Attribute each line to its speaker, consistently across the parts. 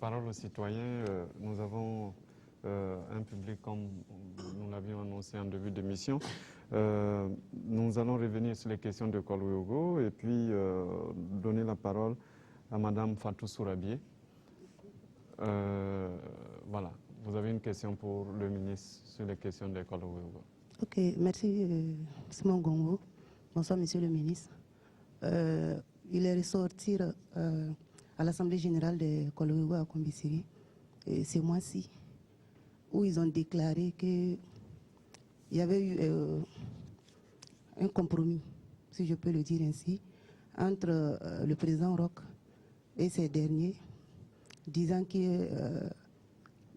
Speaker 1: parole aux citoyens. Nous avons un public comme nous l'avions annoncé en début d'émission. Nous allons revenir sur les questions de Koloyogo et puis donner la parole à Madame Fatou Sourabié. Voilà, vous avez une question pour le ministre sur les questions de Koloyogo.
Speaker 2: Ok, merci Simon Gongo. Bonsoir Monsieur le ministre. Il est ressorti à l'Assemblée générale de Koloyogo à Kombisiri ce mois-ci où ils ont déclaré qu'il y avait eu un compromis, si je peux le dire ainsi, entre le président Roch et ces derniers, disant qu'ils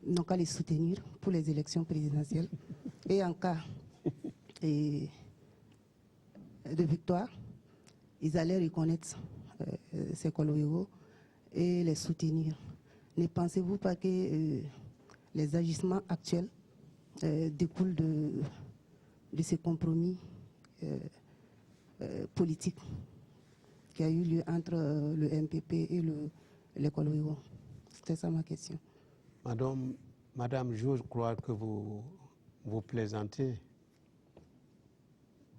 Speaker 2: n'ont qu'à les soutenir pour les élections présidentielles et en cas de victoire, ils allaient reconnaître ces Koloyogo et les soutenir. Ne pensez-vous pas que les agissements actuels découlent de ces compromis politiques qui a eu lieu entre le MPP et les Koloyogo? C'était ça ma question.
Speaker 3: Madame, je crois que vous plaisantez.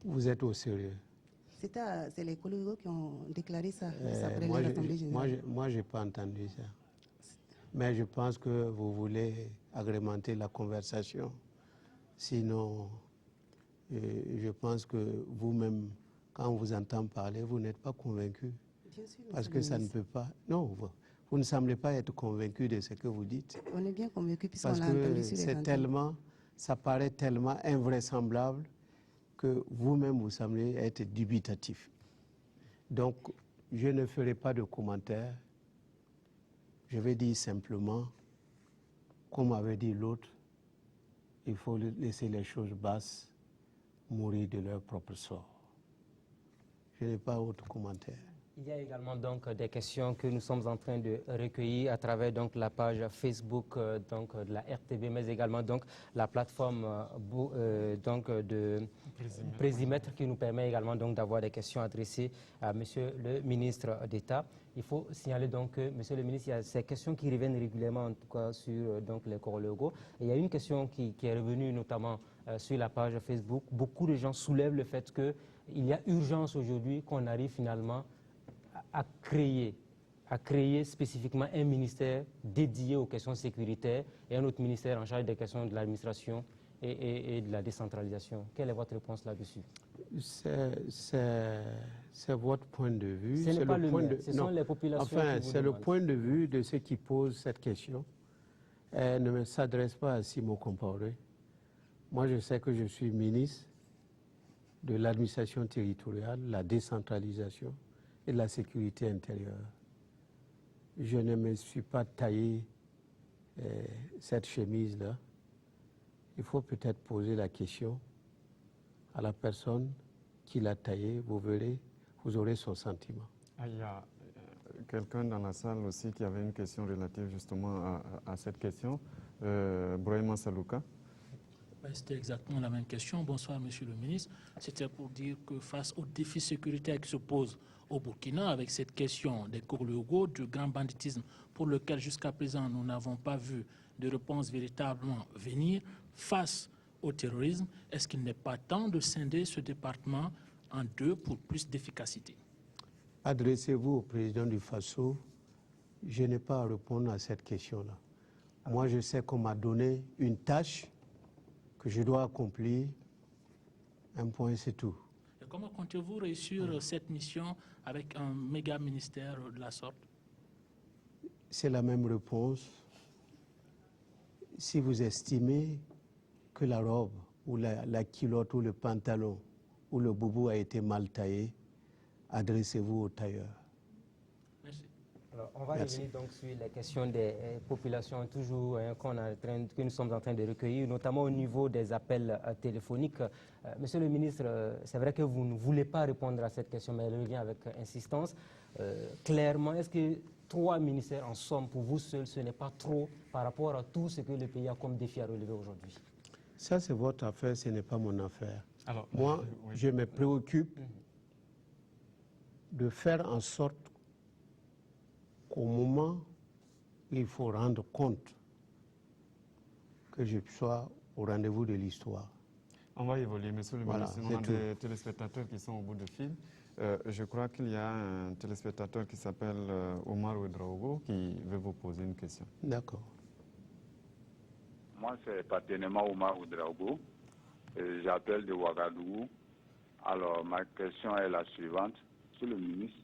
Speaker 3: Vous êtes au sérieux.
Speaker 2: C'est les Koloyogo qui ont déclaré ça après l'Assemblée générale.
Speaker 3: Moi, je n'ai pas entendu ça. Mais je pense que vous voulez agrémenter la conversation. Sinon, je pense que vous-même, quand on vous entend parler, vous n'êtes pas convaincu.
Speaker 2: Bien sûr,
Speaker 3: parce que ça ne peut pas... Non, vous ne semblez pas être convaincu de ce que vous dites.
Speaker 2: On est bien convaincu puisqu'on l'a entendu sur les antennes.
Speaker 3: Ça paraît tellement invraisemblable que vous-même vous semblez être dubitatif. Donc, je ne ferai pas de commentaires. Je vais dire simplement, comme avait dit l'autre, il faut laisser les choses basses mourir de leur propre sort. Je n'ai pas autre commentaire.
Speaker 4: Il y a également donc des questions que nous sommes en train de recueillir à travers donc la page Facebook donc de la RTB, mais également donc la plateforme donc de Présimètre qui nous permet également donc d'avoir des questions adressées à Monsieur le ministre d'État. Il faut signaler donc que Monsieur le ministre, il y a ces questions qui reviennent régulièrement en tout cas sur donc les Koloyogo. Il y a une question qui est revenue notamment sur la page Facebook. Beaucoup de gens soulèvent le fait qu'il y a urgence aujourd'hui qu'on arrive finalement à créer spécifiquement un ministère dédié aux questions sécuritaires et un autre ministère en charge des questions de l'administration et de la décentralisation. Quelle est votre réponse là-dessus?
Speaker 3: C'est votre point de vue.
Speaker 4: Ce n'est pas le mien, ce sont les populations
Speaker 3: enfin,
Speaker 4: qui vous
Speaker 3: c'est le
Speaker 4: demandent.
Speaker 3: point de vue de ceux qui posent cette question. Elle ne s'adresse pas à Simon Compaoré. Moi, je sais que je suis ministre de l'administration territoriale, la décentralisation et de la sécurité intérieure. Je ne me suis pas taillé cette chemise-là. Il faut peut-être poser la question à la personne qui l'a taillée. Vous verrez, vous aurez son sentiment.
Speaker 1: Il y a quelqu'un dans la salle aussi qui avait une question relative justement à cette question. Brahima Salouka.
Speaker 5: C'était exactement la même question. Bonsoir, Monsieur le ministre. C'était pour dire que face aux défis sécuritaires qui se posent au Burkina, avec cette question des Koloyogo, du grand banditisme pour lequel jusqu'à présent nous n'avons pas vu de réponse véritablement venir, face au terrorisme, est-ce qu'il n'est pas temps de scinder ce département en deux pour plus d'efficacité?
Speaker 3: Adressez-vous au président du FASO. Je n'ai pas à répondre à cette question-là. Moi, je sais qu'on m'a donné une tâche que je dois accomplir, un point c'est tout.
Speaker 5: Et comment comptez-vous réussir cette mission avec un méga ministère de la sorte?
Speaker 3: C'est la même réponse. Si vous estimez que la robe ou la culotte ou le pantalon ou le boubou a été mal taillé, adressez-vous au tailleur.
Speaker 5: Merci.
Speaker 4: Alors, on va revenir donc sur les questions des populations toujours que nous sommes en train de recueillir, notamment au niveau des appels téléphoniques. Monsieur le ministre, c'est vrai que vous ne voulez pas répondre à cette question, mais elle revient avec insistance. Clairement, est-ce que 3 ministères en somme pour vous seul, ce n'est pas trop par rapport à tout ce que le pays a comme défi à relever aujourd'hui?
Speaker 3: Ça, c'est votre affaire, ce n'est pas mon affaire.
Speaker 1: Alors,
Speaker 3: moi,
Speaker 1: oui.
Speaker 3: Je me préoccupe de faire en sorte qu'au moment il faut rendre compte que je sois au rendez-vous de l'histoire.
Speaker 1: On va évoluer, monsieur le
Speaker 3: Voilà,
Speaker 1: ministre. On
Speaker 3: c'est
Speaker 1: a
Speaker 3: tout.
Speaker 1: des téléspectateurs qui sont au bout de fil. Je crois qu'il y a un téléspectateur qui s'appelle Omar Ouedraogo qui veut vous poser une question.
Speaker 3: D'accord.
Speaker 6: Moi, c'est Paténéma Omar Ouedraogo. J'appelle de Ouagadougou. Alors, ma question est la suivante. Monsieur le ministre,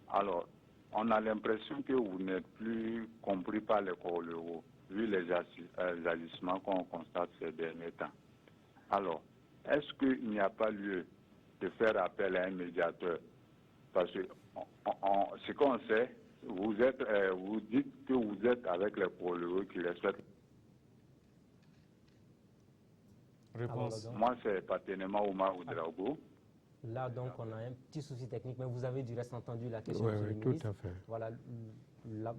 Speaker 6: alors, on a l'impression que vous n'êtes plus compris par les Congolais, vu les agissements qu'on constate ces derniers temps. Alors, est-ce qu'il n'y a pas lieu de faire appel à un médiateur? Parce que ce qu'on sait, vous dites que vous êtes avec les Congolais qui respectent.
Speaker 1: Réponse.
Speaker 6: Moi, c'est Paténéma Omar Ouedraogo.
Speaker 4: Là, donc, on a un petit souci technique, mais vous avez du reste entendu la question
Speaker 3: Oui,
Speaker 4: monsieur le
Speaker 3: tout
Speaker 4: ministre.
Speaker 3: à fait.
Speaker 4: Voilà,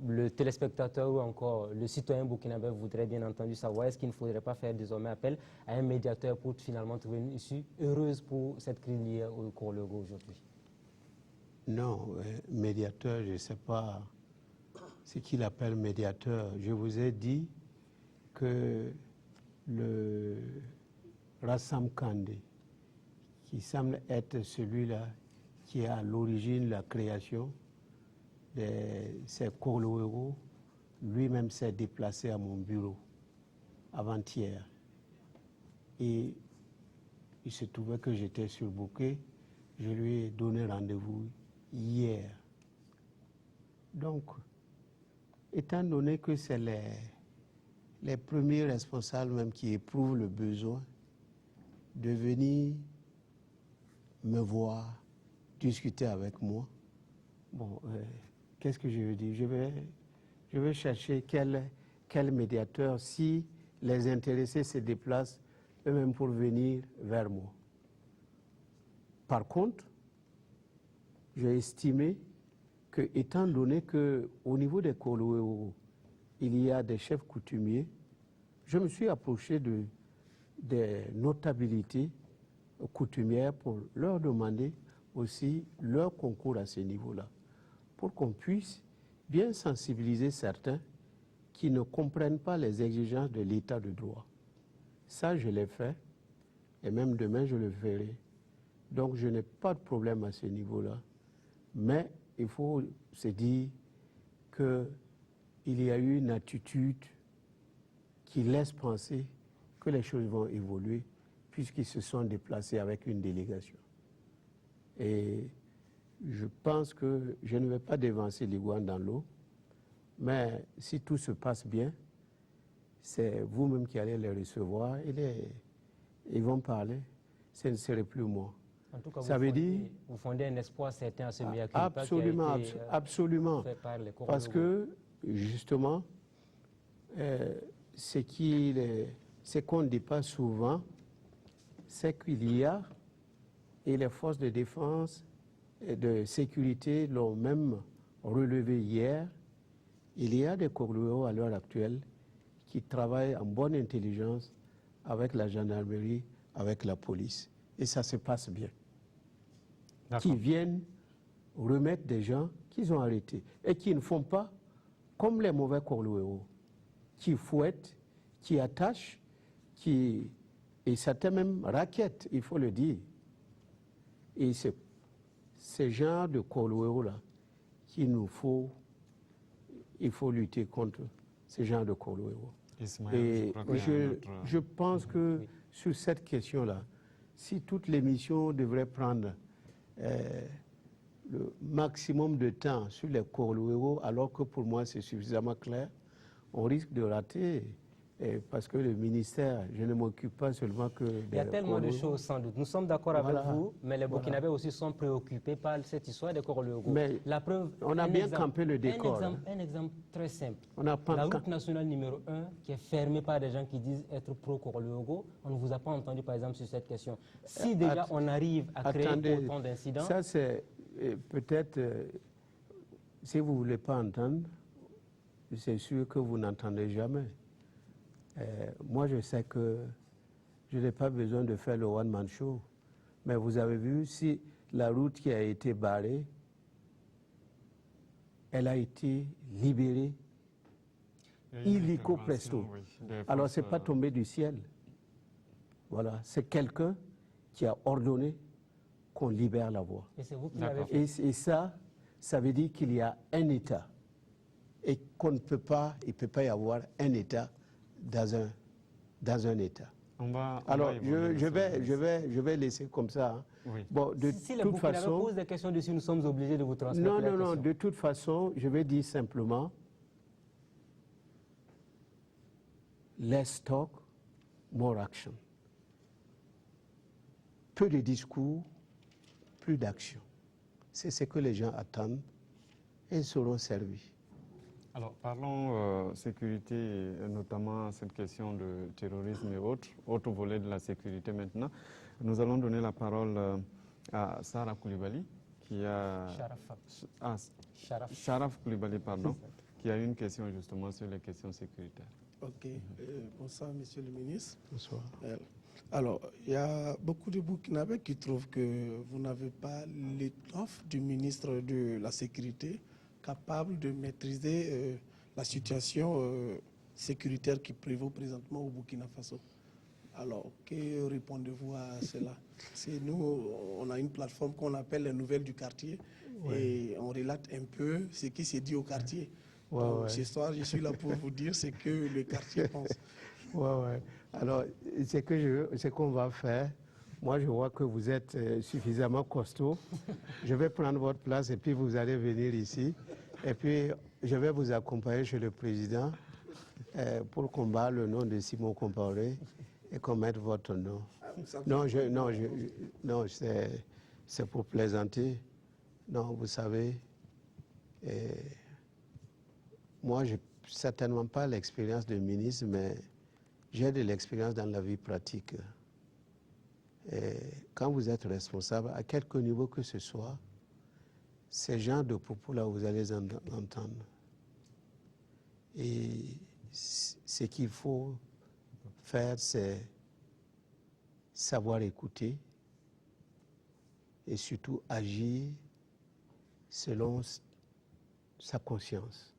Speaker 4: le téléspectateur ou encore le citoyen burkinabé voudrait bien entendu savoir est-ce qu'il ne faudrait pas faire désormais appel à un médiateur pour finalement trouver une issue heureuse pour cette crise liée au Congolais aujourd'hui.
Speaker 3: Non, médiateur, je ne sais pas ce qu'il appelle médiateur. Je vous ai dit que le Rassam Kandé, qui semble être celui-là qui est à l'origine de la création de ces Congolais, lui-même s'est déplacé à mon bureau avant-hier. Et il se trouvait que j'étais surbooké. Je lui ai donné rendez-vous hier. Donc, étant donné que c'est les premiers responsables même qui éprouvent le besoin de venir me voir, discuter avec moi, bon, qu'est-ce que je veux dire? Je vais chercher quel médiateur, si les intéressés se déplacent eux-mêmes pour venir vers moi. Par contre, j'ai estimé que, étant donné qu'au niveau des Congolais, il y a des chefs coutumiers, je me suis approché des notabilités coutumières pour leur demander aussi leur concours à ce niveau-là, pour qu'on puisse bien sensibiliser certains qui ne comprennent pas les exigences de l'état de droit. Ça, je l'ai fait, et même demain, je le ferai. Donc, je n'ai pas de problème à ce niveau-là. Mais il faut se dire qu'il y a eu une attitude qui laisse penser que les choses vont évoluer puisqu'ils se sont déplacés avec une délégation. Et je pense que je ne vais pas dévancer l'iguane dans l'eau, mais si tout se passe bien, c'est vous-même qui allez les recevoir et ils vont parler. Ce ne serait plus moi.
Speaker 4: En tout cas,
Speaker 3: ça veut dire
Speaker 4: vous fondez un espoir certain à ce milieu
Speaker 3: absolument,
Speaker 4: qui a été,
Speaker 3: absolument.
Speaker 4: fait par les
Speaker 3: Parce que, justement, ce qu'on ne dit pas souvent, c'est qu'il y a, et les forces de défense et de sécurité l'ont même relevé hier, il y a des Congolais à l'heure actuelle qui travaillent en bonne intelligence avec la gendarmerie, avec la police. Et ça se passe bien. Qui viennent remettre des gens qu'ils ont arrêtés et qui ne font pas comme les mauvais Congolais, qui fouettent, qui attachent, et certains même raquettent, il faut le dire. Et c'est ce genre de Congolais-là qu'il il faut lutter contre ce genre de Congolais. Et je pense que sur cette question-là, si toutes les missions devraient prendre le maximum de temps sur les Congolais, alors que pour moi c'est suffisamment clair, on risque de rater. Parce que le ministère, je ne m'occupe pas seulement que des
Speaker 4: Il y a tellement de choses sans doute. Nous sommes d'accord avec vous, mais les Burkinabés aussi sont préoccupés par cette histoire des Congolais.
Speaker 3: Mais
Speaker 4: la preuve,
Speaker 3: on a bien campé le décor.
Speaker 4: Un exemple très simple.
Speaker 3: La
Speaker 4: route nationale numéro 1 qui est fermée par des gens qui disent être pro-Congolais, on ne vous a pas entendu par exemple sur cette question. Si déjà on arrive à créer autant d'incidents...
Speaker 3: Ça c'est peut-être, si vous ne voulez pas entendre, c'est sûr que vous n'entendez jamais. Moi, je sais que je n'ai pas besoin de faire le one-man show. Mais vous avez vu, si la route qui a été barrée, elle a été libérée illico presto.
Speaker 1: Oui, des
Speaker 3: Alors,
Speaker 1: forces,
Speaker 3: ce n'est pas tombé du ciel. Voilà, c'est quelqu'un qui a ordonné qu'on libère la voie.
Speaker 4: Et c'est vous qui l'avez fait.
Speaker 3: Et ça veut dire qu'il y a un État et qu'on ne peut pas, il ne peut pas y avoir un État dans un État. Alors, je vais laisser comme ça. Hein.
Speaker 1: Oui.
Speaker 3: Bon, de
Speaker 4: Si le
Speaker 3: toute
Speaker 4: Burkinabé
Speaker 3: façon,
Speaker 4: pose des questions dessus, nous sommes obligés de vous transmettre la question.
Speaker 3: de toute façon, je vais dire simplement, let's talk, more action. Peu de discours, plus d'action. C'est ce que les gens attendent et ils seront servis.
Speaker 1: Alors, parlons sécurité, et notamment cette question de terrorisme et autres volets de la sécurité maintenant. Nous allons donner la parole à Sarah Koulibaly, qui a... Sharaf Koulibaly, pardon, qui a une question justement sur les questions sécuritaires.
Speaker 7: Ok. Bonsoir, monsieur le ministre.
Speaker 3: Bonsoir.
Speaker 7: Alors, il y a beaucoup de Burkinabés qui trouvent que vous n'avez pas l'étoffe du ministre de la Sécurité capable de maîtriser la situation sécuritaire qui prévaut présentement au Burkina Faso. Alors, que répondez-vous à cela? C'est nous, on a une plateforme qu'on appelle les nouvelles du quartier et on relate un peu ce qui s'est dit au quartier. Donc, ce soir, je suis là pour vous dire ce que le quartier pense.
Speaker 3: Alors, ce qu'on va faire, moi je vois que vous êtes suffisamment costaud. Je vais prendre votre place et puis vous allez venir ici. Et puis, je vais vous accompagner chez le président pour qu'on bat le nom de Simon Compaoré et qu'on mette votre nom. Non, c'est pour plaisanter. Non, vous savez, moi, je n'ai certainement pas l'expérience de ministre, mais j'ai de l'expérience dans la vie pratique. Et quand vous êtes responsable, à quelque niveau que ce soit, ces genres de propos-là, vous allez entendre. Et ce qu'il faut faire, c'est savoir écouter et surtout agir selon sa conscience.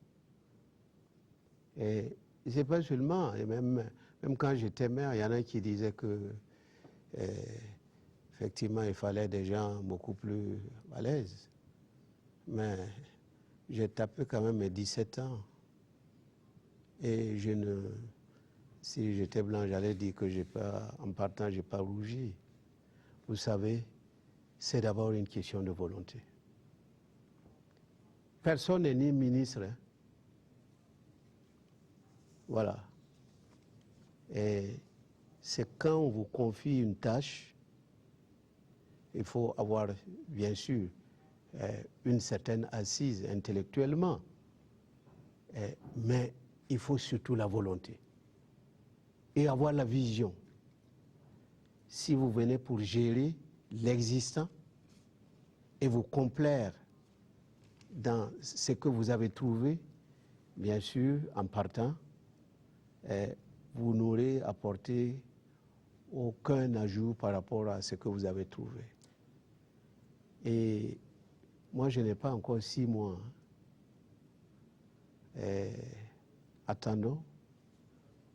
Speaker 3: Et c'est pas seulement, et même quand j'étais maire, il y en a qui disaient que effectivement il fallait des gens beaucoup plus à l'aise. Mais j'ai tapé quand même mes 17 ans. Et si j'étais blanc, j'allais dire que en partant, je n'ai pas rougi. Vous savez, c'est d'abord une question de volonté. Personne n'est ni ministre. Hein. Voilà. Et c'est quand on vous confie une tâche, il faut avoir, bien sûr, une certaine assise intellectuellement, mais il faut surtout la volonté et avoir la vision. Si vous venez pour gérer l'existant et vous complaire dans ce que vous avez trouvé, bien sûr, en partant, vous n'aurez apporté aucun ajout par rapport à ce que vous avez trouvé. Et moi, je n'ai pas encore 6 mois. Attendons,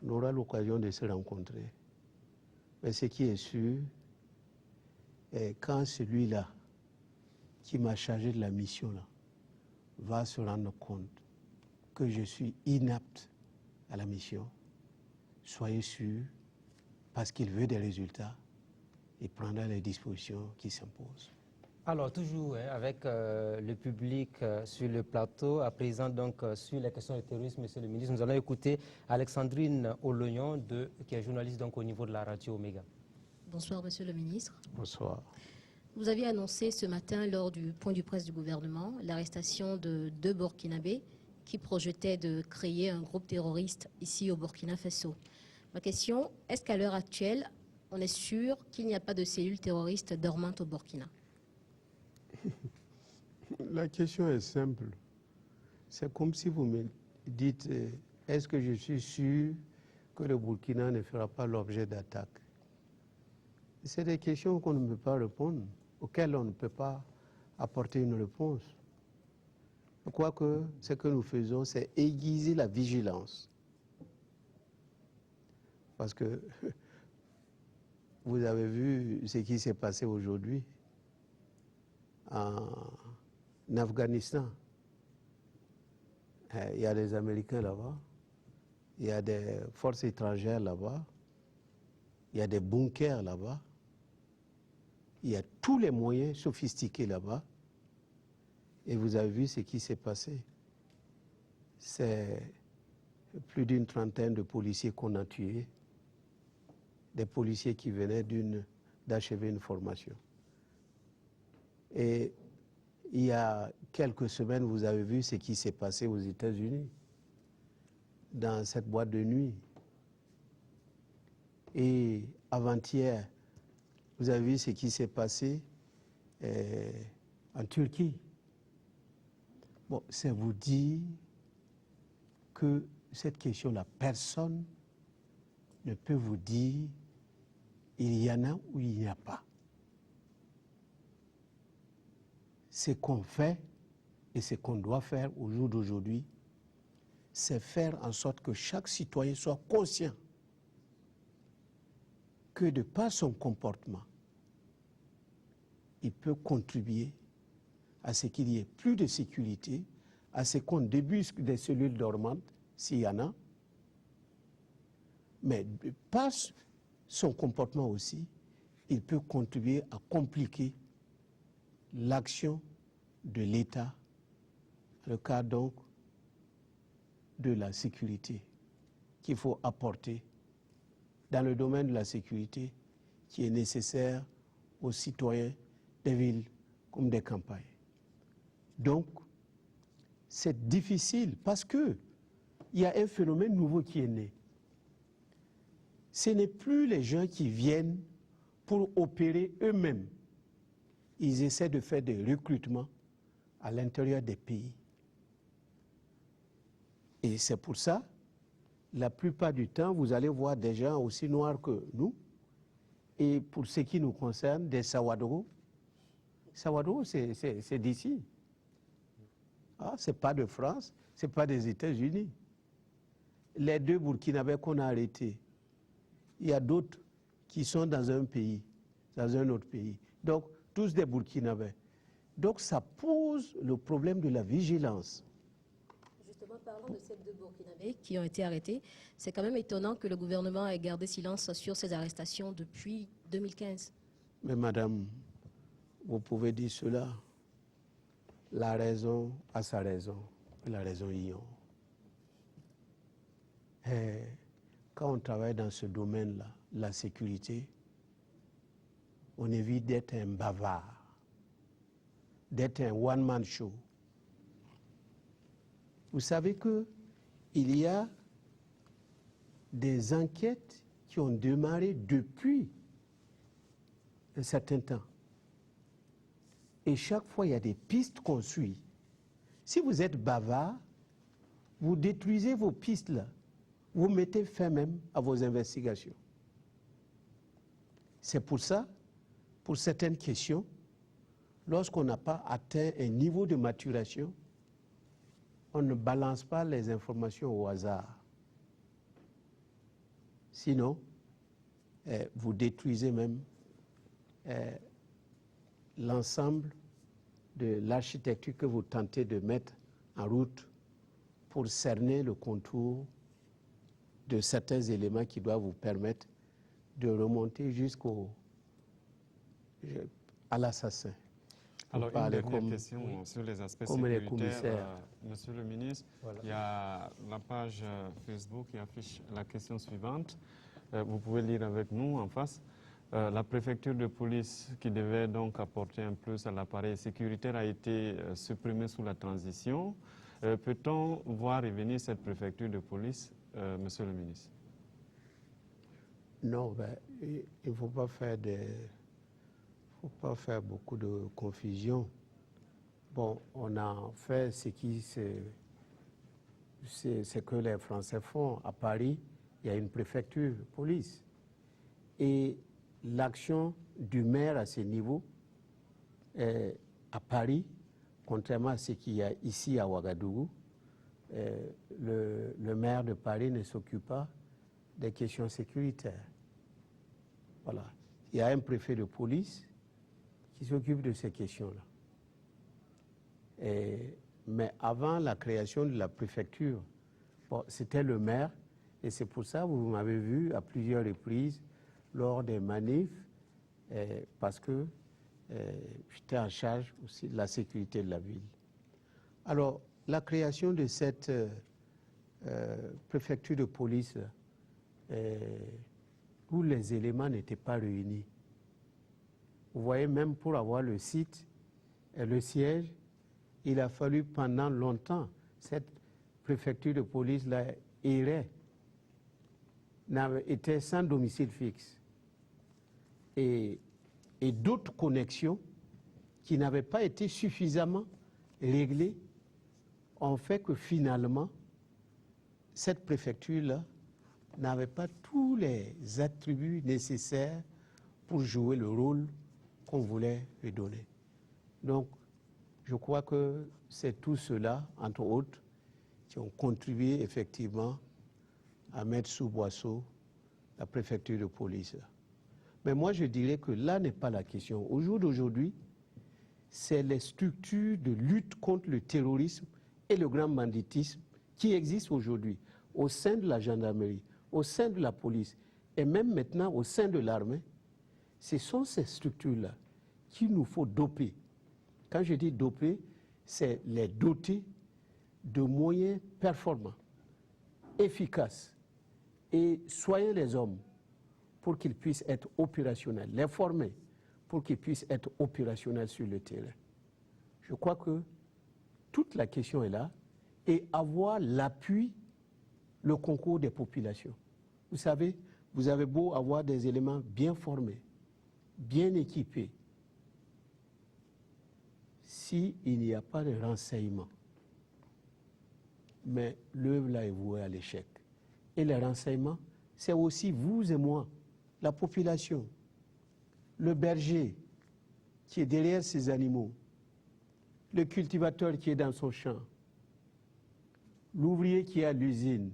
Speaker 3: on aura l'occasion de se rencontrer. Mais ce qui est sûr, quand celui-là qui m'a chargé de la mission-là va se rendre compte que je suis inapte à la mission, soyez sûr, parce qu'il veut des résultats, il prendra les dispositions qui s'imposent.
Speaker 4: Alors, toujours avec le public sur le plateau, à présent donc sur les questions de terrorisme, monsieur le ministre, nous allons écouter Alexandrine Oloyon, qui est journaliste donc au niveau de la radio Omega.
Speaker 8: Bonsoir, monsieur le ministre.
Speaker 3: Bonsoir.
Speaker 8: Vous aviez annoncé ce matin, lors du point de presse du gouvernement, l'arrestation de 2 Burkinabés qui projetaient de créer un groupe terroriste ici au Burkina Faso. Ma question, est-ce qu'à l'heure actuelle, on est sûr qu'il n'y a pas de cellules terroristes dormantes au Burkina?
Speaker 3: La question est simple. C'est comme si vous me dites, est-ce que je suis sûr que le Burkina ne fera pas l'objet d'attaques? C'est des questions qu'on ne peut pas répondre, auxquelles on ne peut pas apporter une réponse. Quoique, ce que nous faisons, c'est aiguiser la vigilance parce que vous avez vu ce qui s'est passé aujourd'hui en Afghanistan. Il y a des Américains là-bas, il y a des forces étrangères là-bas, il y a des bunkers là-bas, il y a tous les moyens sophistiqués là-bas. Et vous avez vu ce qui s'est passé. C'est plus d'une trentaine de policiers qu'on a tués, des policiers qui venaient d'achever une formation. Et il y a quelques semaines, vous avez vu ce qui s'est passé aux États-Unis, dans cette boîte de nuit. Et avant-hier, vous avez vu ce qui s'est passé en Turquie. Bon, c'est vous dire que cette question-là, personne ne peut vous dire il y en a ou il n'y a pas. Ce qu'on fait et ce qu'on doit faire au jour d'aujourd'hui, c'est faire en sorte que chaque citoyen soit conscient que de par son comportement, il peut contribuer à ce qu'il y ait plus de sécurité, à ce qu'on débusque des cellules dormantes, s'il y en a, mais par son comportement aussi, il peut contribuer à compliquer l'action de l'État, le cas donc de la sécurité qu'il faut apporter dans le domaine de la sécurité qui est nécessaire aux citoyens des villes comme des campagnes. Donc, c'est difficile parce qu'il y a un phénomène nouveau qui est né. Ce n'est plus les gens qui viennent pour opérer eux-mêmes. Ils essaient de faire des recrutements à l'intérieur des pays. Et c'est pour ça, la plupart du temps, vous allez voir des gens aussi noirs que nous. Et pour ce qui nous concerne, des Sawadoro. Sawadoro, c'est d'ici. Ah, ce n'est pas de France, ce n'est pas des États-Unis. Les deux Burkinabés qu'on a arrêtés, il y a d'autres qui sont dans un pays, dans un autre pays. Donc, tous des Burkinabés. Donc, ça pose le problème de la vigilance.
Speaker 8: Justement, parlant de ces deux Burkinabés qui ont été arrêtés, c'est quand même étonnant que le gouvernement ait gardé silence sur ces arrestations depuis 2015.
Speaker 3: Mais madame, vous pouvez dire cela. La raison a sa raison, la raison ignore. Et quand on travaille dans ce domaine-là, la sécurité, on évite d'être un bavard, d'être un one-man show. Vous savez qu'il y a des enquêtes qui ont démarré depuis un certain temps. Et chaque fois, il y a des pistes qu'on suit. Si vous êtes bavard, vous détruisez vos pistes-là. Vous mettez fin même à vos investigations. C'est pour ça, pour certaines questions, lorsqu'on n'a pas atteint un niveau de maturation, on ne balance pas les informations au hasard. Sinon, vous détruisez même l'ensemble de l'architecture que vous tentez de mettre en route pour cerner le contour de certains éléments qui doivent vous permettre de remonter à l'assassin.
Speaker 1: Alors, une dernière question sur les aspects sécuritaires. Monsieur le ministre, voilà. Il y a la page Facebook qui affiche la question suivante. Vous pouvez lire avec nous en face. La préfecture de police qui devait donc apporter un plus à l'appareil sécuritaire a été supprimée sous la transition. Peut-on voir revenir cette préfecture de police, monsieur le ministre?
Speaker 3: Non, il ne faut pas faire beaucoup de confusion. Bon, on a fait ce que les Français font. À Paris, il y a une préfecture de police. Et l'action du maire à ce niveau, à Paris, contrairement à ce qu'il y a ici à Ouagadougou, le maire de Paris ne s'occupe pas des questions sécuritaires. Voilà. Il y a un préfet de police qui s'occupe de ces questions-là. Mais avant la création de la préfecture, bon, c'était le maire, et c'est pour ça que vous m'avez vu à plusieurs reprises lors des manifs, parce que j'étais en charge aussi de la sécurité de la ville. Alors, la création de cette préfecture de police, où les éléments n'étaient pas réunis. Vous voyez, même pour avoir le site et le siège, il a fallu pendant longtemps, cette préfecture de police-là errait, était sans domicile fixe. Et d'autres connexions qui n'avaient pas été suffisamment réglées ont fait que finalement, cette préfecture-là n'avait pas tous les attributs nécessaires pour jouer le rôle qu'on voulait lui donner. Donc, je crois que c'est tout cela, entre autres, qui ont contribué effectivement à mettre sous boisseau la préfecture de police. Mais moi, je dirais que là n'est pas la question. Au jour d'aujourd'hui, c'est les structures de lutte contre le terrorisme et le grand banditisme qui existent aujourd'hui au sein de la gendarmerie, au sein de la police et même maintenant au sein de l'armée. Ce sont ces structures-là qu'il nous faut doper. Quand je dis doper, c'est les doter de moyens performants, efficaces, et soigner les hommes pour qu'ils puissent être opérationnels, les former pour qu'ils puissent être opérationnels sur le terrain. Je crois que toute la question est là, et avoir l'appui, le concours des populations. Vous savez, vous avez beau avoir des éléments bien formés, bien équipés, s'il n'y a pas de renseignement, mais l'œuvre là est vouée à l'échec. Et les renseignements, c'est aussi vous et moi, la population, le berger qui est derrière ces animaux, le cultivateur qui est dans son champ, l'ouvrier qui est à l'usine,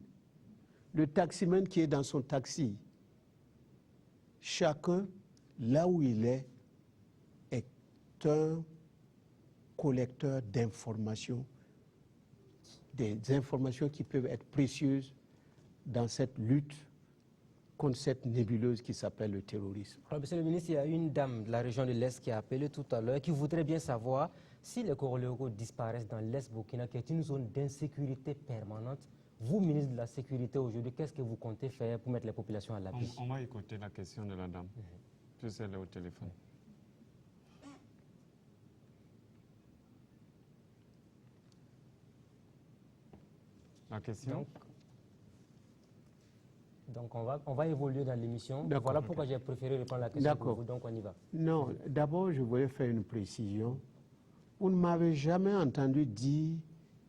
Speaker 3: le taximan qui est dans son taxi. Chacun, là où il est un collecteur d'informations, des informations qui peuvent être précieuses dans cette lutte contre cette nébuleuse qui s'appelle le terrorisme.
Speaker 4: Alors, monsieur le ministre, il y a une dame de la région de l'Est qui a appelé tout à l'heure, qui voudrait bien savoir si les Coroléogos disparaissent dans l'Est Burkina, qui est une zone d'insécurité permanente. Vous, ministre de la Sécurité, aujourd'hui, qu'est-ce que vous comptez faire pour mettre les populations à l'abri?
Speaker 1: On va écouter la question de la dame, puisque elle est au téléphone. La question?
Speaker 4: Donc on va évoluer dans l'émission. Voilà pourquoi j'ai préféré répondre à la question pour vous. Donc on y va.
Speaker 3: Non, d'abord je voulais faire une précision. Vous ne m'avez jamais entendu dire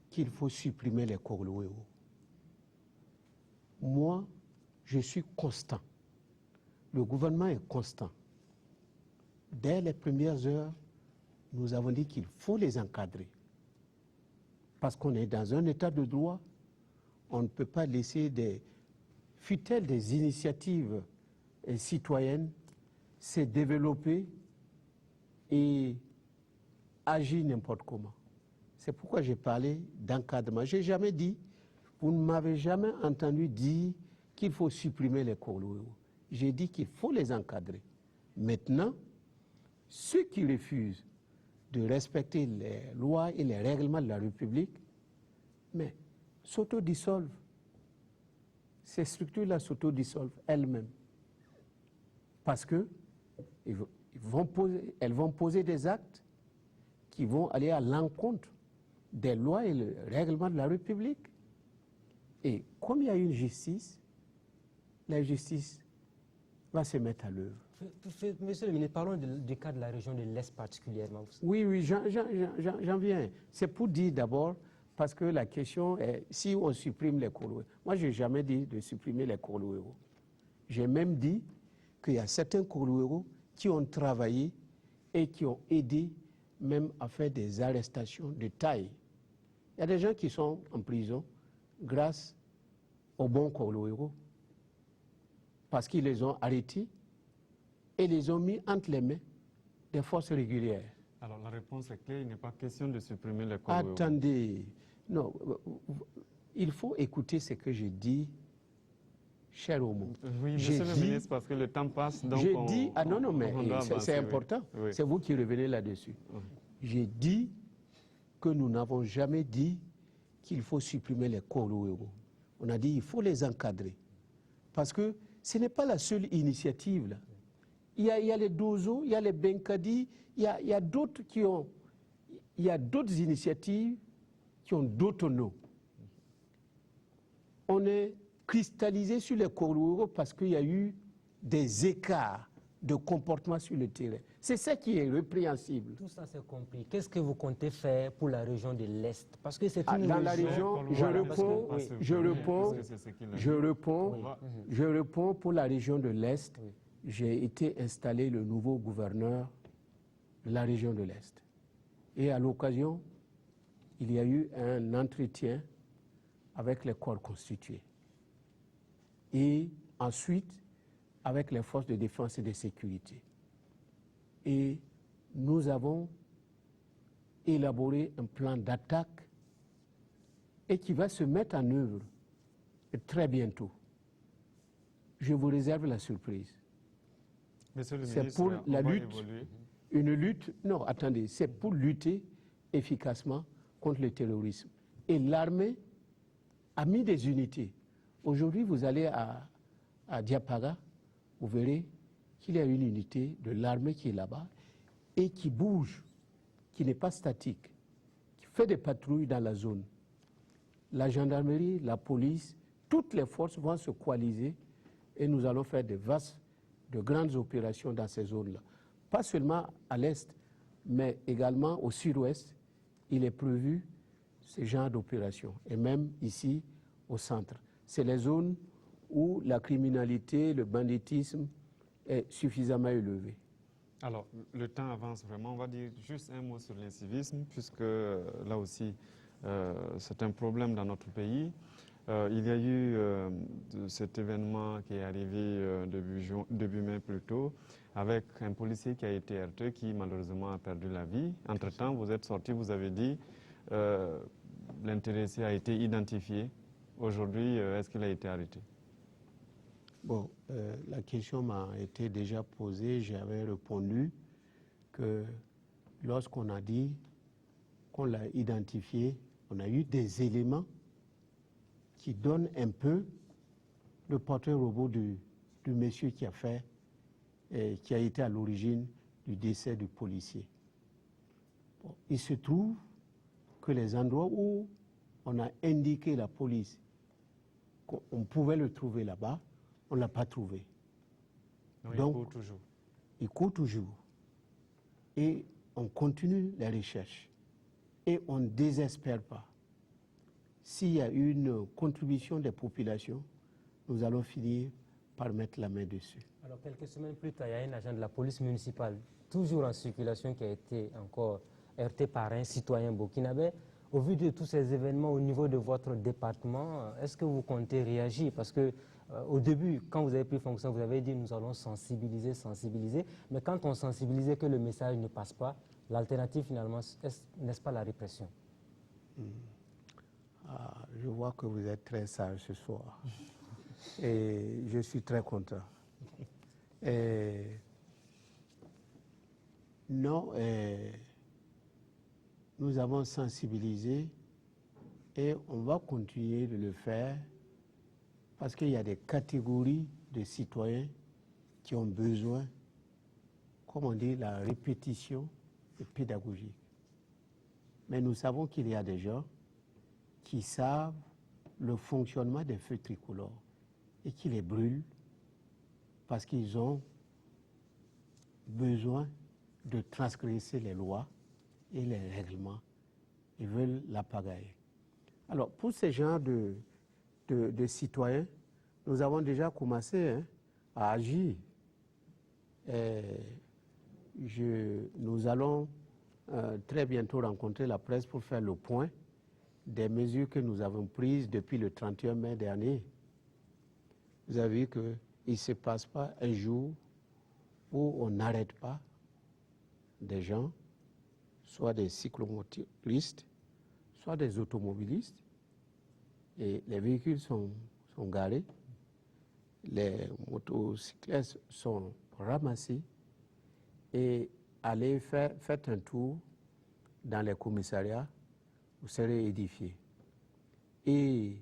Speaker 3: qu'il faut supprimer les Coroléogos. Moi, je suis constant. Le gouvernement est constant. Dès les premières heures, nous avons dit qu'il faut les encadrer. Parce qu'on est dans un état de droit, on ne peut pas laisser fut-elle des initiatives citoyennes se développer et agir n'importe comment. C'est pourquoi j'ai parlé d'encadrement. Je n'ai jamais dit, vous ne m'avez jamais entendu dire qu'il faut supprimer les Coroléogos. J'ai dit qu'il faut les encadrer. Maintenant, ceux qui refusent de respecter les lois et les règlements de la République, mais s'autodissolvent. Ces structures-là s'autodissolvent elles-mêmes. Parce qu'elles vont poser des actes qui vont aller à l'encontre des lois et les règlements de la République. Et comme il y a une justice, la justice va se mettre à l'œuvre.
Speaker 4: Monsieur le ministre, parlons du cas de la région de l'Est particulièrement.
Speaker 3: Oui, j'en viens. C'est pour dire d'abord, parce que la question est, si on supprime les Coroléogos. Moi, je n'ai jamais dit de supprimer les Coroléogos. J'ai même dit qu'il y a certains Coroléogos qui ont travaillé et qui ont aidé même à faire des arrestations de taille. Il y a des gens qui sont en prison grâce aux bons Coroléogos. parce qu'ils les ont arrêtés et les ont mis entre les mains des forces régulières.
Speaker 1: Alors la réponse est claire, il n'est pas question de supprimer les cols.
Speaker 3: Attendez, non, il faut écouter ce que je dis, cher Omo.
Speaker 1: Oui, monsieur le ministre, parce que le temps passe, donc
Speaker 3: j'ai dit, ah non, non, mais c'est
Speaker 1: oui.
Speaker 3: important,
Speaker 1: Oui.
Speaker 3: c'est vous qui revenez là-dessus.
Speaker 1: Oui.
Speaker 3: J'ai dit que nous n'avons jamais dit qu'il faut supprimer les Kourouéro. On a dit qu'il faut les encadrer. Parce que ce n'est pas la seule initiative, là. Il y a les Dozo, il y a les Benkadi, il y a d'autres qui ont... Il y a d'autres initiatives qui ont d'autres noms. On est cristallisé sur les Kourouéro parce qu'il y a eu des écarts de comportement sur le terrain. C'est ça qui est répréhensible.
Speaker 4: Tout ça, c'est compris. Qu'est-ce que vous comptez faire pour la région de l'Est? Parce que c'est une
Speaker 3: dans la région, je réponds pour la région de l'Est. Oui. J'ai été installé le nouveau gouverneur de la région de l'Est. Et à l'occasion, il y a eu un entretien avec les corps constitués. Et ensuite, avec les forces de défense et de sécurité. Et nous avons élaboré un plan d'attaque et qui va se mettre en œuvre très bientôt. Je vous réserve la surprise. C'est pour la lutte, une lutte, non, attendez, c'est pour lutter efficacement contre le terrorisme. Et l'armée a mis des unités. Aujourd'hui, vous allez à Diapara, vous verrez qu'il y a une unité de l'armée qui est là-bas et qui bouge, qui n'est pas statique, qui fait des patrouilles dans la zone. La gendarmerie, la police, toutes les forces vont se coaliser et nous allons faire de grandes opérations dans ces zones-là. Pas seulement à l'est, mais également au sud-ouest, il est prévu ce genre d'opérations. Et même ici, au centre. C'est les zones où la criminalité, le banditisme est suffisamment élevé.
Speaker 1: Alors, le temps avance vraiment. On va dire juste un mot sur l'incivisme, puisque là aussi, c'est un problème dans notre pays. Il y a eu cet événement qui est arrivé début mai plus tôt, avec un policier qui a été heurté, qui malheureusement a perdu la vie. Entre-temps, vous êtes sorti, vous avez dit l'intéressé a été identifié. Aujourd'hui, est-ce qu'il a été arrêté?
Speaker 3: Bon, la question m'a été déjà posée. J'avais répondu que lorsqu'on a dit qu'on l'a identifié, on a eu des éléments qui donnent un peu le portrait robot du monsieur qui a été à l'origine du décès du policier. Bon, il se trouve que les endroits où on a indiqué la police qu'on pouvait le trouver là-bas, on ne l'a pas trouvé.
Speaker 1: Donc, il court toujours.
Speaker 3: Il court toujours. Et on continue les recherches. Et on ne désespère pas. S'il y a une contribution des populations, nous allons finir par mettre la main dessus.
Speaker 4: Alors, quelques semaines plus tard, il y a un agent de la police municipale, toujours en circulation, qui a été encore heurté par un citoyen burkinabé. Au vu de tous ces événements au niveau de votre département, est-ce que vous comptez réagir? Parce que au début, quand vous avez pris fonction, vous avez dit nous allons sensibiliser. Mais quand on sensibilise que le message ne passe pas, l'alternative finalement, n'est-ce pas la répression?
Speaker 3: Je vois que vous êtes très sage ce soir. Et je suis très content. Non, nous avons sensibilisé et on va continuer de le faire parce qu'il y a des catégories de citoyens qui ont besoin, comme on dit, la répétition pédagogique. Mais nous savons qu'il y a des gens qui savent le fonctionnement des feux tricolores et qui les brûlent parce qu'ils ont besoin de transgresser les lois et les règlements. Ils veulent la pagaille. Alors, pour ces genres de citoyens, nous avons déjà commencé à agir. Nous allons très bientôt rencontrer la presse pour faire le point des mesures que nous avons prises depuis le 31 mai dernier. Vous avez vu qu'il il ne se passe pas un jour où on n'arrête pas des gens, soit des cyclomotoristes, soit des automobilistes, et les véhicules sont garés, les motocyclistes sont ramassés, et allez faites un tour dans les commissariats, vous serez édifiés. Et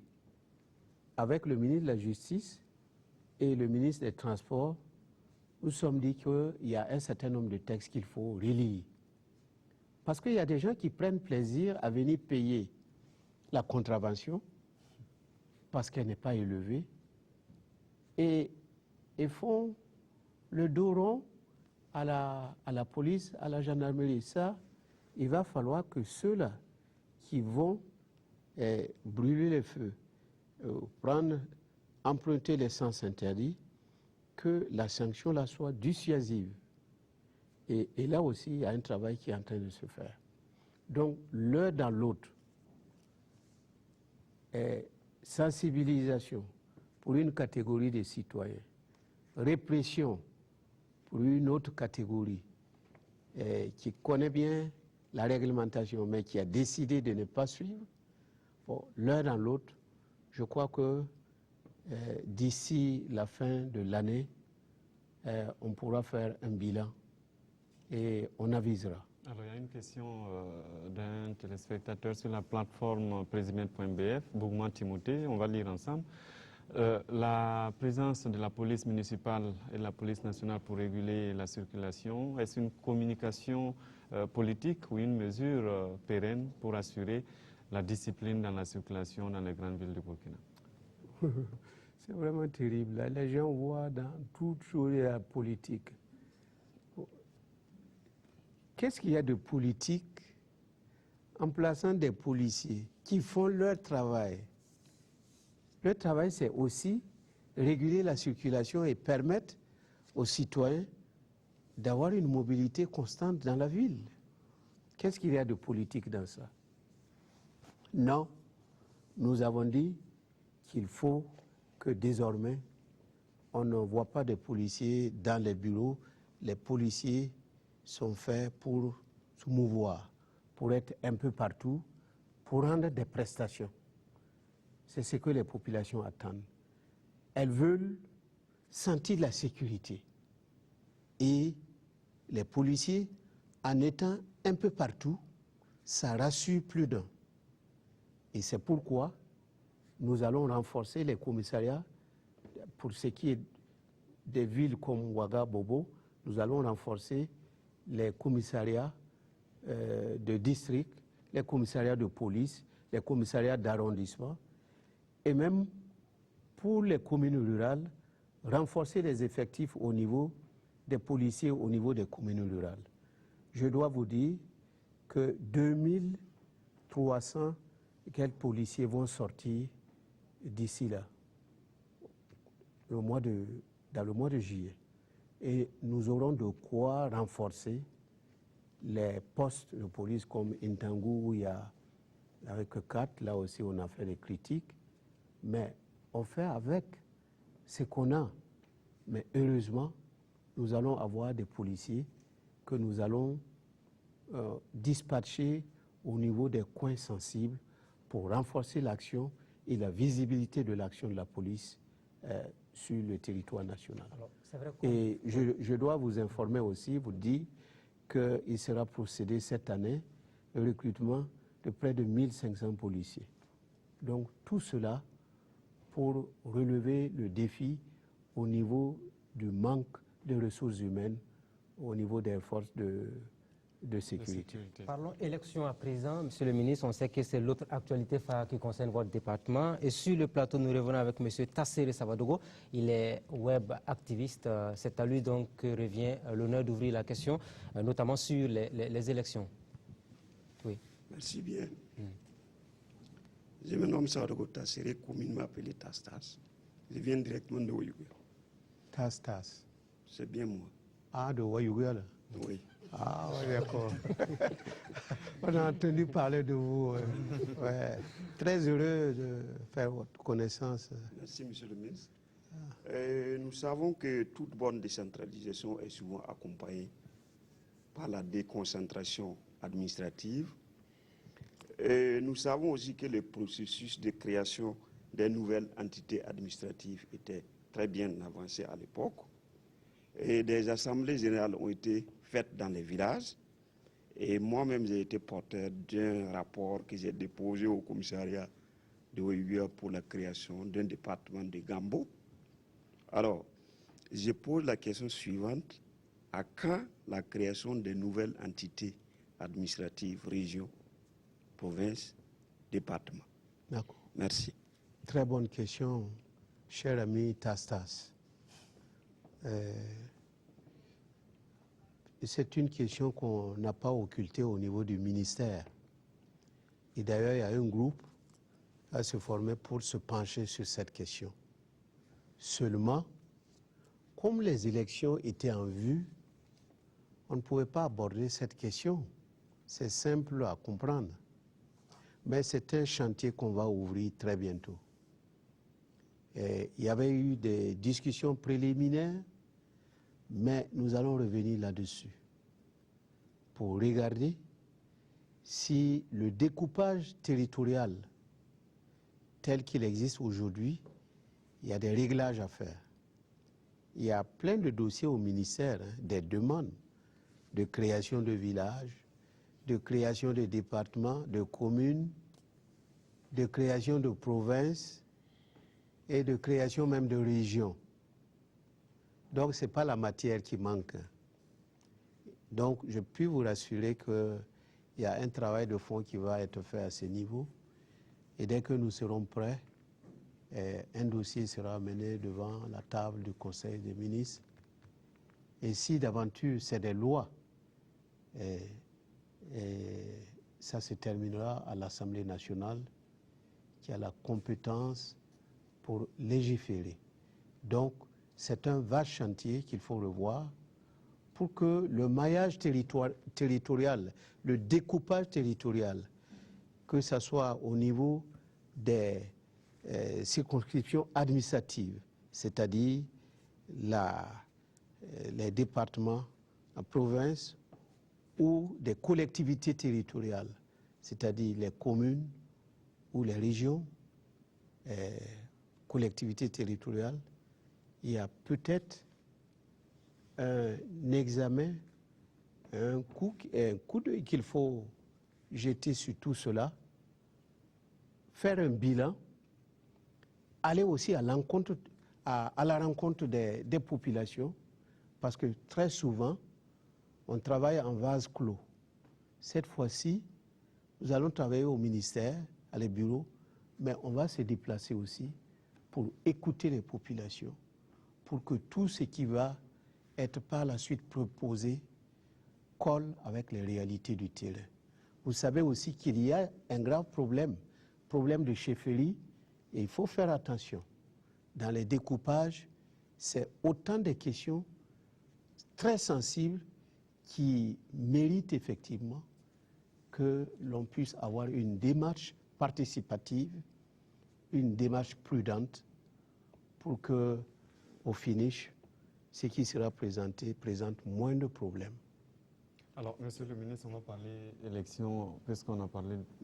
Speaker 3: avec le ministre de la Justice et le ministre des Transports, nous sommes dit qu'il y a un certain nombre de textes qu'il faut relire. Parce qu'il y a des gens qui prennent plaisir à venir payer la contravention parce qu'elle n'est pas élevée et font le dos rond à la police, à la gendarmerie. Ça, il va falloir que ceux-là qui vont brûler les feux, emprunter les sens interdits, que la sanction là soit dissuasive. Et là aussi, il y a un travail qui est en train de se faire. Donc, l'un dans l'autre, sensibilisation pour une catégorie de citoyens, répression pour une autre catégorie qui connaît bien la réglementation, mais qui a décidé de ne pas suivre. Bon, l'un dans l'autre, je crois que d'ici la fin de l'année, on pourra faire un bilan et on avisera.
Speaker 1: Alors, il y a une question d'un téléspectateur sur la plateforme président.bf, Bougman Timothée, on va lire ensemble. La présence de la police municipale et de la police nationale pour réguler la circulation, est-ce une communication politique ou une mesure pérenne pour assurer la discipline dans la circulation dans les grandes villes du Burkina?
Speaker 3: C'est vraiment terrible. Là, les gens voient dans toute chose la politique. Qu'est-ce qu'il y a de politique en plaçant des policiers qui font leur travail? Leur travail, c'est aussi réguler la circulation et permettre aux citoyens d'avoir une mobilité constante dans la ville. Qu'est-ce qu'il y a de politique dans ça? Non, nous avons dit qu'il faut que désormais, on ne voit pas de policiers dans les bureaux. Les policiers sont faits pour se mouvoir, pour être un peu partout, pour rendre des prestations. C'est ce que les populations attendent. Elles veulent sentir la sécurité. Et les policiers, en étant un peu partout, ça rassure plus d'un. Et c'est pourquoi nous allons renforcer les commissariats. Pour ce qui est des villes comme Ouaga, Bobo, nous allons renforcer les commissariats de district, les commissariats de police, les commissariats d'arrondissement, et même pour les communes rurales, renforcer les effectifs au niveau des policiers, au niveau des communes rurales. Je dois vous dire que 2300 et quelques policiers vont sortir d'ici là, dans le mois de juillet. Et nous aurons de quoi renforcer les postes de police comme Intangou, où il y a avec 4, là aussi on a fait des critiques, mais on fait avec ce qu'on a. Mais heureusement, nous allons avoir des policiers que nous allons dispatcher au niveau des coins sensibles pour renforcer l'action et la visibilité de l'action de la police sur le territoire national. Alors, c'est vrai et je dois vous informer aussi, vous dire qu'il sera procédé cette année au recrutement de près de 1500 policiers. Donc tout cela pour relever le défi au niveau du manque de ressources humaines, au niveau des forces de sécurité.
Speaker 4: Parlons élection à présent. Monsieur le ministre, on sait que c'est l'autre actualité phare qui concerne votre département. Et sur le plateau, nous revenons avec monsieur Tassere Savadogo. Il est web activiste. C'est à lui donc que revient l'honneur d'ouvrir la question, notamment sur les élections. Oui.
Speaker 9: Merci bien. Je me nomme Savadogo Tassere, communément appelé Tastas. Je viens directement de Ouayouga.
Speaker 3: Tastas.
Speaker 9: C'est bien moi.
Speaker 3: Ah, de Ouayouga là?
Speaker 9: Oui.
Speaker 3: Ah, oui, d'accord. On a entendu parler de vous. Ouais. Très heureux de faire votre connaissance.
Speaker 9: Merci, monsieur le ministre. Nous savons que toute bonne décentralisation est souvent accompagnée par la déconcentration administrative. Nous savons aussi que le processus de création des nouvelles entités administratives était très bien avancé à l'époque. Et des assemblées générales ont été faites dans les villages. Et moi-même, j'ai été porteur d'un rapport que j'ai déposé au commissariat de Ouéguia pour la création d'un département de Gambo. Alors, je pose la question suivante. À quand la création de nouvelles entités administratives, régions, provinces, départements?
Speaker 3: D'accord.
Speaker 9: Merci.
Speaker 3: Très bonne question, cher ami Tastas. C'est une question qu'on n'a pas occultée au niveau du ministère. Et d'ailleurs, il y a un groupe à se former pour se pencher sur cette question. Seulement, comme les élections étaient en vue, on ne pouvait pas aborder cette question. C'est simple à comprendre. Mais c'est un chantier qu'on va ouvrir très bientôt. Et il y avait eu des discussions préliminaires, mais nous allons revenir là-dessus pour regarder si le découpage territorial tel qu'il existe aujourd'hui, il y a des réglages à faire. Il y a plein de dossiers au ministère, des demandes de création de villages, de création de départements, de communes, de création de provinces et de création même de régions. Donc, ce n'est pas la matière qui manque. Donc, je puis vous rassurer qu'il y a un travail de fond qui va être fait à ce niveau. Et dès que nous serons prêts, un dossier sera amené devant la table du Conseil des ministres. Et si d'aventure c'est des lois, ça se terminera à l'Assemblée nationale qui a la compétence pour légiférer. Donc, c'est un vaste chantier qu'il faut revoir pour que le maillage territorial, le découpage territorial, que ce soit au niveau des circonscriptions administratives, c'est-à-dire les départements, la province, ou des collectivités territoriales, c'est-à-dire les communes ou les régions, collectivités territoriales, il y a peut-être un examen, un coup d'œil qu'il faut jeter sur tout cela, faire un bilan, aller aussi à la rencontre des populations, parce que très souvent, on travaille en vase clos. Cette fois-ci, nous allons travailler au ministère, à les bureaux, mais on va se déplacer aussi pour écouter les populations, pour que tout ce qui va être par la suite proposé colle avec les réalités du terrain. Vous savez aussi qu'il y a un grave problème de chefferie, et il faut faire attention. Dans les découpages, c'est autant de questions très sensibles qui méritent effectivement que l'on puisse avoir une démarche participative, une démarche prudente pour que, au finish, ce qui sera présenté présente moins de problèmes.
Speaker 1: Alors, Monsieur le ministre, on va parler élection, puisqu'on a parlé